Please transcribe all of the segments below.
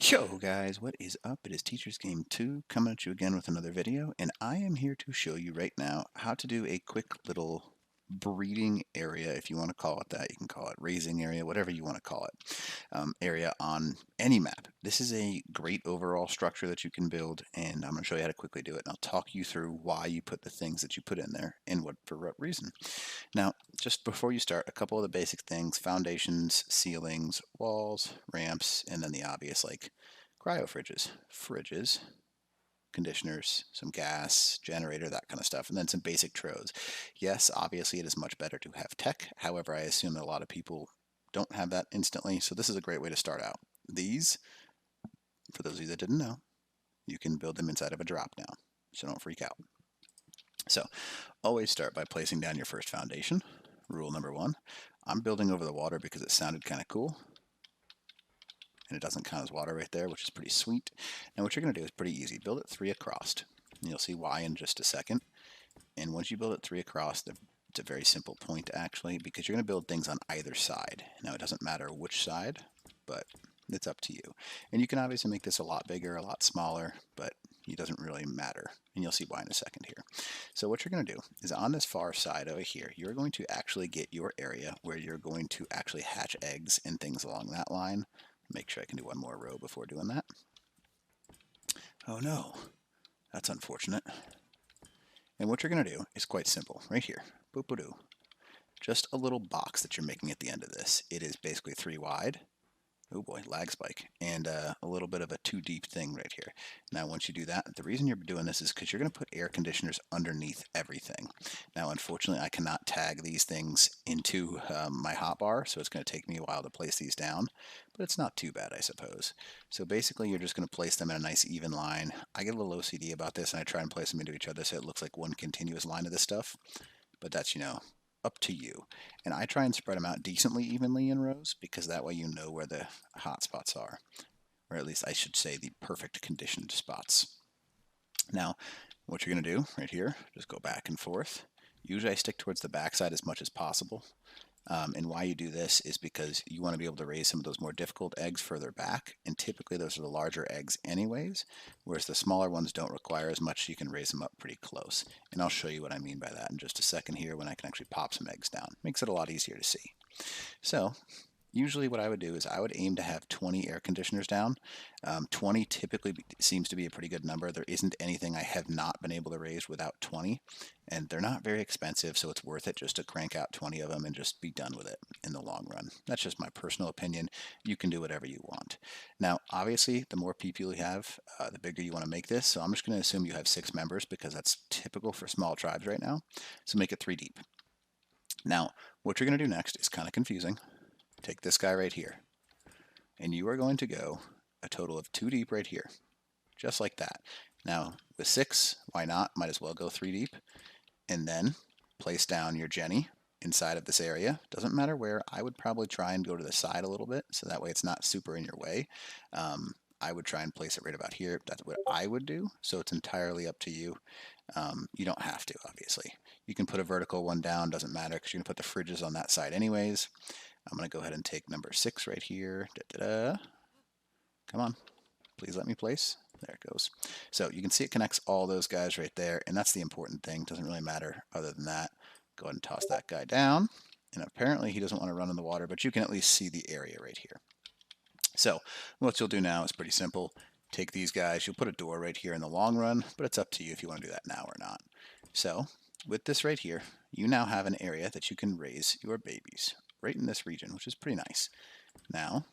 Yo guys, what is up? It is Teachers Game 2 coming at you again with another video, and I am here to show you right now how to do a quick little breeding area, if you want to call it that. You can call it raising area, whatever you want to call it, area on any map. This is a great overall structure that you can build, and I'm going to show you how to quickly do it, and I'll talk you through why you put the things that you put in there and for what reason. Now, just before you start, a couple of the basic things: foundations, ceilings, walls, ramps, and then the obvious like cryo fridges, conditioners, some gas, generator, that kind of stuff, and then some basic trodes. Yes, obviously it is much better to have tech. However, I assume that a lot of people don't have that instantly, so this is a great way to start out. These, for those of you that didn't know, you can build them inside of a drop down, so don't freak out. So always start by placing down your first foundation. Rule number one: I'm building over the water because it sounded kind of cool, and it doesn't count as water right there, which is pretty sweet. Now what you're going to do is pretty easy. Build it 3 across. And you'll see why in just a second. And once you build it 3 across, it's a very simple point actually, because you're going to build things on either side. Now it doesn't matter which side, but it's up to you. And you can obviously make this a lot bigger, a lot smaller, but it doesn't really matter. And you'll see why in a second here. So what you're going to do is on this far side over here, you're going to actually get your area where you're going to actually hatch eggs and things along that line. Make sure I can do one more row before doing that. Oh no, that's unfortunate. And what you're going to do is quite simple. Right here, boop-a-doo. Just a little box that you're making at the end of this. It is basically 3 wide. Oh boy, lag spike. And a little bit of a 2 deep thing right here. Now once you do that, the reason you're doing this is because you're going to put air conditioners underneath everything. Now unfortunately I cannot tag these things into my hotbar, so it's going to take me a while to place these down, but it's not too bad, I suppose. So basically you're just going to place them in a nice even line. I get a little OCD about this, and I try and place them into each other so it looks like one continuous line of this stuff, but that's, up to you. And I try and spread them out decently evenly in rows, because that way you know where the hot spots are, or at least I should say the perfect conditioned spots. Now what you're going to do right here, just go back and forth. Usually I stick towards the back side as much as possible. And why you do this is because you want to be able to raise some of those more difficult eggs further back, and typically those are the larger eggs anyways, whereas the smaller ones don't require as much, so you can raise them up pretty close. And I'll show you what I mean by that in just a second here when I can actually pop some eggs down. Makes it a lot easier to see. So usually what I would do is I would aim to have 20 air conditioners down. 20 typically seems to be a pretty good number. There isn't anything I have not been able to raise without 20, and they're not very expensive, so it's worth it just to crank out 20 of them and just be done with it in the long run. That's just my personal opinion. You can do whatever you want. Now obviously the more people you have, the bigger you want to make this, so I'm just going to assume you have 6 members because that's typical for small tribes right now. So make it 3 deep. Now what you're going to do next is kind of confusing. Take this guy right here, and you are going to go a total of 2 deep right here, just like that. Now with 6, why not? Might as well go 3 deep, and then place down your Jenny inside of this area. Doesn't matter where. I would probably try and go to the side a little bit, so that way it's not super in your way. I would try and place it right about here. That's what I would do, so it's entirely up to you. You don't have to, obviously. You can put a vertical one down, doesn't matter, because you're going to put the fridges on that side anyways. I'm going to go ahead and take number 6 right here. Come on, please let me place. There it goes. So you can see it connects all those guys right there, and that's the important thing. Doesn't really matter other than that. Go ahead and toss that guy down, and apparently he doesn't want to run in the water, but you can at least see the area right here. So what you'll do now is pretty simple. Take these guys. You'll put a door right here in the long run, but it's up to you if you want to do that now or not. So with this right here, you now have an area that you can raise your babies right in this region, which is pretty nice. Now,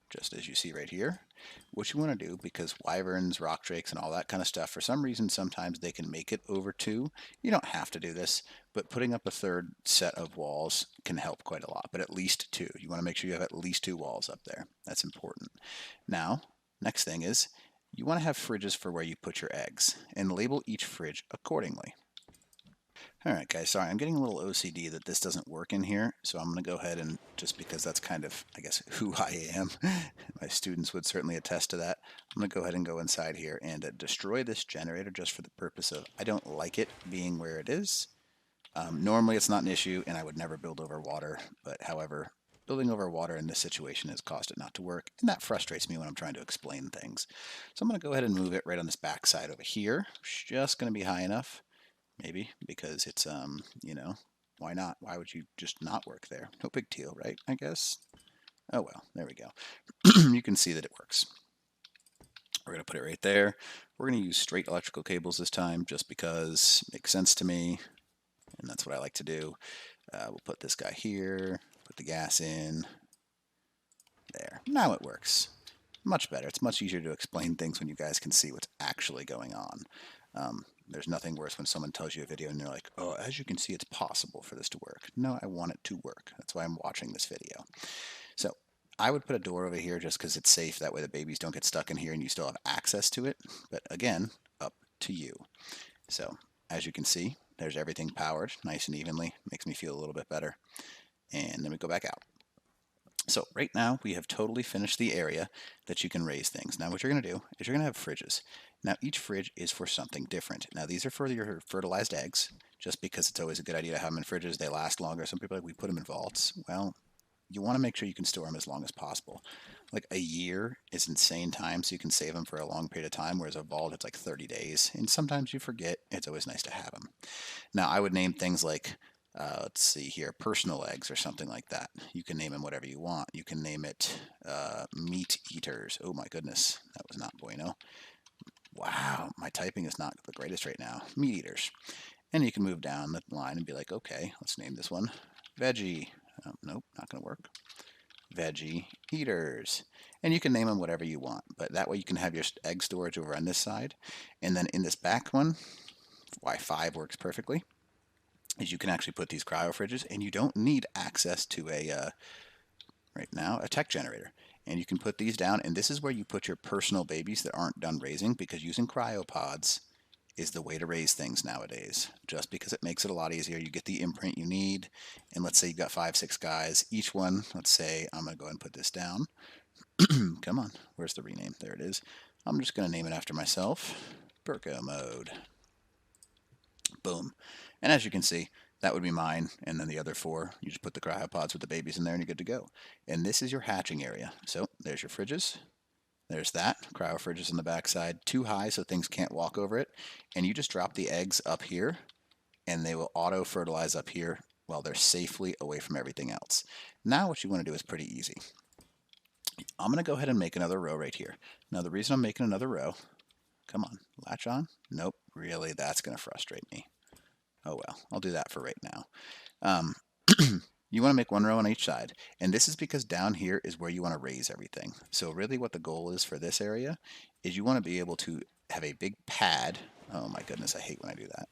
just as you see right here, what you want to do, because wyverns, rock drakes, and all that kind of stuff, for some reason sometimes they can make it over 2. You don't have to do this, but putting up a 3rd set of walls can help quite a lot, but at least 2. You want to make sure you have at least 2 walls up there. That's important. Now, next thing is you want to have fridges for where you put your eggs, and label each fridge accordingly. Alright guys, sorry, I'm getting a little OCD that this doesn't work in here, so I'm going to go ahead and, just because that's kind of, I guess, who I am, my students would certainly attest to that, I'm going to go ahead and go inside here and destroy this generator just for the purpose of, I don't like it being where it is. Normally it's not an issue, and I would never build over water, but however, building over water in this situation has caused it not to work, and that frustrates me when I'm trying to explain things. So I'm going to go ahead and move it right on this back side over here. It's just going to be high enough, maybe, because it's, why not? Why would you just not work there? No big deal, right? I guess. Oh well, there we go. You can see that it works. We're going to put it right there. We're going to use straight electrical cables this time just because it makes sense to me, and that's what I like to do. We'll put this guy here, put the gas in. There. Now it works. Much better. It's much easier to explain things when you guys can see what's actually going on. There's nothing worse when someone tells you a video and they're like, oh, as you can see, it's possible for this to work. No, I want it to work. That's why I'm watching this video. So I would put a door over here just because it's safe. That way the babies don't get stuck in here and you still have access to it. But again, up to you. So as you can see, there's everything powered nice and evenly. Makes me feel a little bit better. And then we go back out. So right now we have totally finished the area that you can raise things. Now what you're going to do is you're going to have fridges. Now each fridge is for something different. Now these are for your fertilized eggs, just because it's always a good idea to have them in fridges. They last longer. Some people are like, we put them in vaults. Well, you want to make sure you can store them as long as possible. Like a year is insane time, so you can save them for a long period of time, whereas a vault, it's like 30 days. And sometimes you forget. It's always nice to have them. Now I would name things like let's see here, personal eggs or something like that. You can name them whatever you want. You can name it meat eaters. Oh my goodness, that was not bueno. Wow, my typing is not the greatest right now. Meat eaters. And you can move down the line and be like, okay, let's name this one veggie. Nope, not going to work. Veggie eaters. And you can name them whatever you want, but that way you can have your egg storage over on this side. And then in this back one, why 5 works perfectly, is you can actually put these cryo fridges, and you don't need access to right now, a tech generator. And you can put these down, and this is where you put your personal babies that aren't done raising, because using cryopods is the way to raise things nowadays, just because it makes it a lot easier. You get the imprint you need, and let's say you've got 5, 6 guys. Each one, let's say, I'm going to go ahead and put this down. Come on, where's the rename? There it is. I'm just going to name it after myself, Burko Mode. Boom. And as you can see, that would be mine, and then the other 4, you just put the cryopods with the babies in there and you're good to go. And this is your hatching area. So there's your fridges. There's that, cryo fridges on the back side, too high so things can't walk over it. And you just drop the eggs up here, and they will auto-fertilize up here while they're safely away from everything else. Now what you want to do is pretty easy. I'm going to go ahead and make another row right here. Now the reason I'm making another row, come on, latch on? Nope, really, that's going to frustrate me. Oh well, I'll do that for right now. You want to make one row on each side, and this is because down here is where you want to raise everything. So really what the goal is for this area is you want to be able to have a big pad. Oh my goodness, I hate when I do that.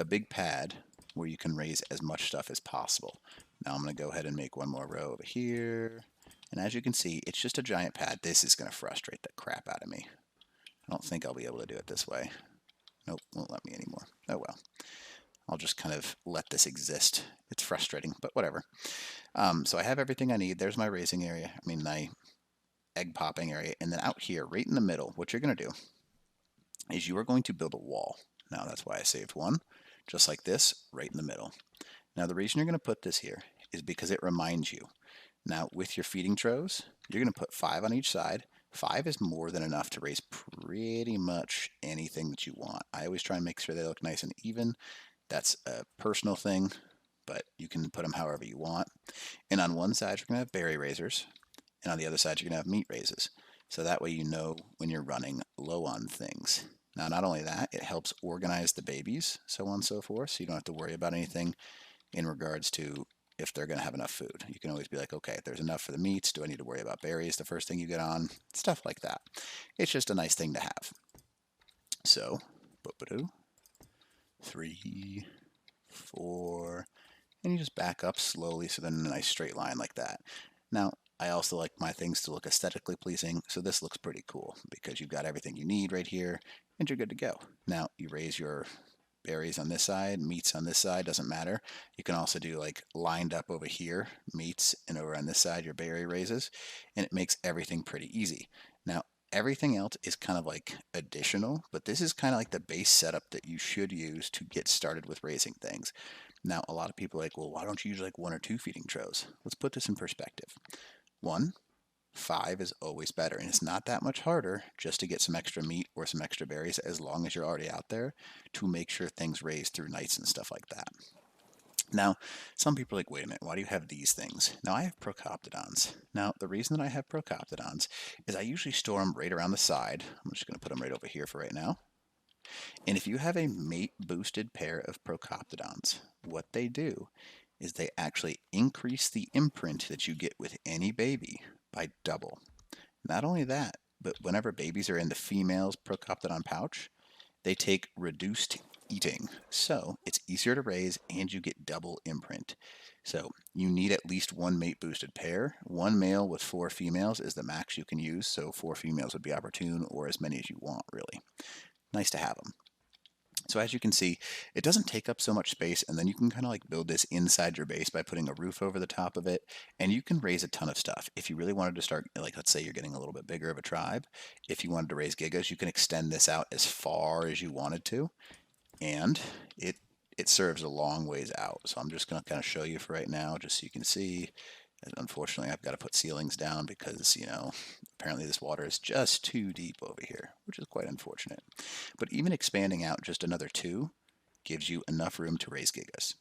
A big pad where you can raise as much stuff as possible. Now I'm going to go ahead and make one more row over here. And as you can see, it's just a giant pad. This is going to frustrate the crap out of me. I don't think I'll be able to do it this way. Nope, won't let me anymore. Oh well. I'll just kind of let this exist. It's frustrating, but whatever. So I have everything I need. There's my raising area. I mean, my egg popping area. And then out here, right in the middle, what you're going to do is you are going to build a wall. Now, that's why I saved one. Just like this, right in the middle. Now, the reason you're going to put this here is because it reminds you. Now, with your feeding trows, you're going to put 5 on each side. 5 is more than enough to raise pretty much anything that you want. I always try and make sure they look nice and even. That's a personal thing, but you can put them however you want. And on one side, you're going to have berry raisers, and on the other side, you're going to have meat raises. So that way you know when you're running low on things. Now, not only that, it helps organize the babies, so on and so forth, so you don't have to worry about anything in regards to if they're going to have enough food. You can always be like, okay, if there's enough for the meats, do I need to worry about berries the first thing you get on? Stuff like that. It's just a nice thing to have. So, 3, 4, and you just back up slowly so then a nice straight line like that. Now, I also like my things to look aesthetically pleasing, so this looks pretty cool because you've got everything you need right here and you're good to go. Now, you raise your berries on this side, meats on this side, doesn't matter. You can also do like lined up over here, meats, and over on this side, your berry raises, and it makes everything pretty easy. Now, everything else is kind of like additional, but this is kind of like the base setup that you should use to get started with raising things. Now, a lot of people are like, well, why don't you use like 1 or 2 feeding troughs? Let's put this in perspective. 1, 5 is always better, and it's not that much harder just to get some extra meat or some extra berries as long as you're already out there to make sure things raise through nights and stuff like that. Now, some people are like, wait a minute, why do you have these things? Now, I have Procoptodons. Now, the reason that I have Procoptodons is I usually store them right around the side. I'm just going to put them right over here for right now. And if you have a mate-boosted pair of Procoptodons, what they do is they actually increase the imprint that you get with any baby by double. Not only that, but whenever babies are in the female's Procoptodon pouch, they take reduced eating. So it's easier to raise and you get double imprint. So you need at least 1 mate boosted pair. 1 male with 4 females is the max you can use. So 4 females would be opportune, or as many as you want, really. Nice to have them. So as you can see, it doesn't take up so much space, and then you can kind of like build this inside your base by putting a roof over the top of it, and you can raise a ton of stuff. If you really wanted to start, like let's say you're getting a little bit bigger of a tribe, if you wanted to raise gigas, you can extend this out as far as you wanted to, and it serves a long ways out. So I'm just going to kind of show you for right now, just so you can see. Unfortunately, I've got to put ceilings down because, apparently this water is just too deep over here, which is quite unfortunate. But even expanding out just another 2 gives you enough room to raise gigas.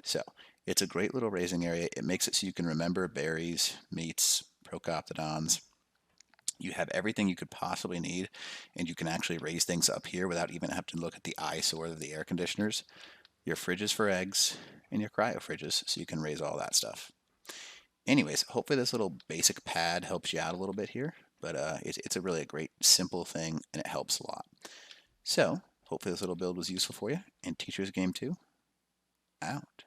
So it's a great little raising area. It makes it so you can remember berries, meats, Procoptodons. You have everything you could possibly need, and you can actually raise things up here without even having to look at the eyesore of the air conditioners. Your fridges for eggs, and your cryo fridges, so you can raise all that stuff. Anyways, hopefully this little basic pad helps you out a little bit here, but it's a really great simple thing, and it helps a lot. So hopefully this little build was useful for you, and Teachers Game 2 out.